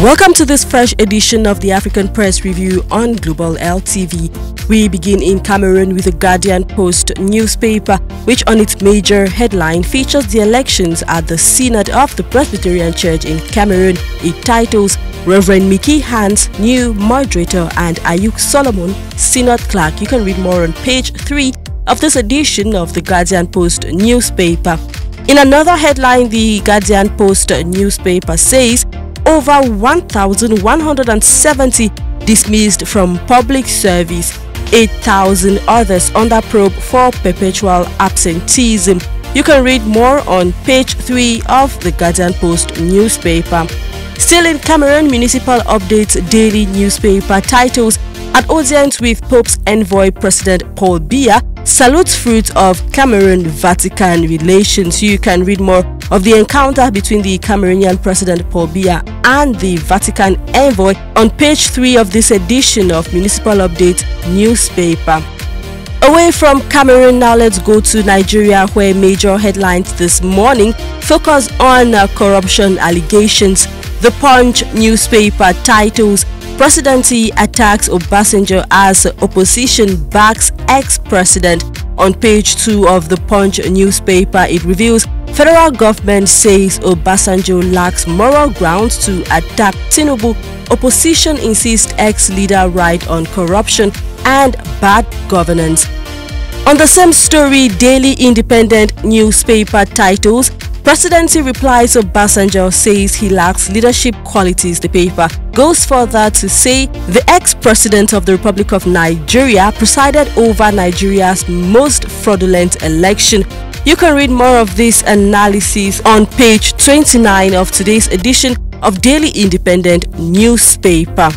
Welcome to this fresh edition of the African Press Review on Global LTV. We begin in Cameroon with the Guardian Post newspaper, which on its major headline features the elections at the Synod of the Presbyterian Church in Cameroon. It titles Reverend Mickey Hans, new moderator, and Ayuk Solomon, Synod clerk. You can read more on page 3 of this edition of the Guardian Post newspaper. In another headline, the Guardian Post newspaper says over 1,170 dismissed from public service, 8,000 others under probe for perpetual absenteeism. You can read more on page 3 of the Guardian Post newspaper. Still in Cameroon, Municipal Updates daily newspaper titles At audience with Pope's envoy President Paul Biya salutes fruits of Cameroon-Vatican relations. You can read more of the encounter between the Cameroonian President Paul Biya and the Vatican envoy on page 3 of this edition of Municipal Update newspaper. Away from Cameroon, now let's go to Nigeria, where major headlines this morning focus on corruption allegations. The Punch newspaper titles Presidency attacks Obasanjo as opposition backs ex-president. On page 2 of the Punch newspaper, it reveals federal government says Obasanjo lacks moral grounds to attack Tinubu. Opposition insists ex-leader right on corruption and bad governance. On the same story, Daily Independent newspaper titles Presidency replies Obasanjo says he lacks leadership qualities. The paper goes further to say the ex-president of the Republic of Nigeria presided over Nigeria's most fraudulent election. You can read more of this analysis on page 29 of today's edition of Daily Independent newspaper.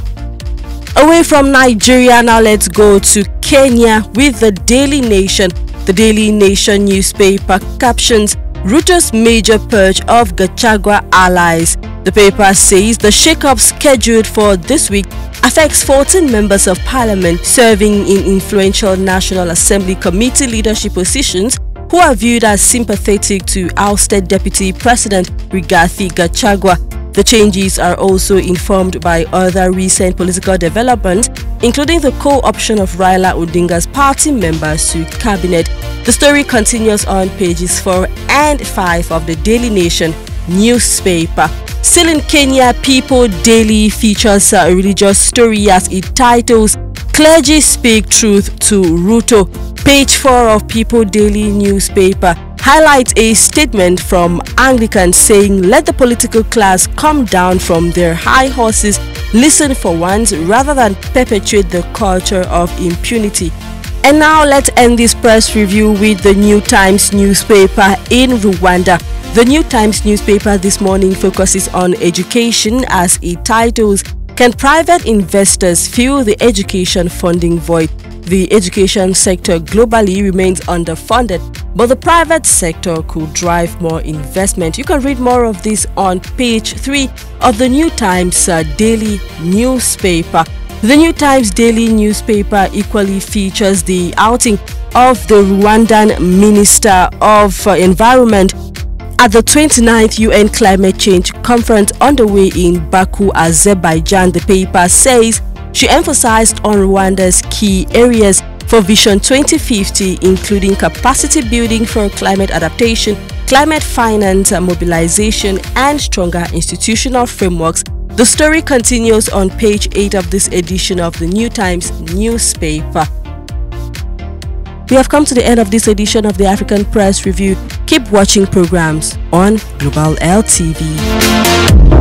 Away from Nigeria, now let's go to Kenya with the Daily Nation. The Daily Nation newspaper captions Ruto's major purge of Gachagua allies. The paper says the shake-up scheduled for this week affects 14 members of parliament serving in influential National Assembly committee leadership positions who are viewed as sympathetic to ousted Deputy President Rigathi Gachagua. The changes are also informed by other recent political developments, including the co-option of Raila Odinga's party members to cabinet. The story continues on pages 4 and 5 of the Daily Nation newspaper. Still in Kenya, People Daily features a religious story as it titles Clergy Speak Truth to Ruto. Page 4 of People Daily newspaper highlights a statement from Anglicans saying, let the political class come down from their high horses, listen for once, rather than perpetuate the culture of impunity. And now let's end this press review with the New Times newspaper in Rwanda. The New Times newspaper this morning focuses on education as it titles, Can private investors fill the education funding void? The education sector globally remains underfunded, but the private sector could drive more investment. You can read more of this on page 3 of the New Times daily newspaper. The New Times daily newspaper equally features the outing of the Rwandan Minister of Environment at the 29th UN Climate Change Conference underway in Baku, Azerbaijan. The paper says she emphasized on Rwanda's key areas for Vision 2050, including capacity building for climate adaptation, climate finance mobilization, and stronger institutional frameworks. The story continues on page 8 of this edition of the New Times newspaper. We have come to the end of this edition of the African Press Review. Keep watching programs on Global LTV.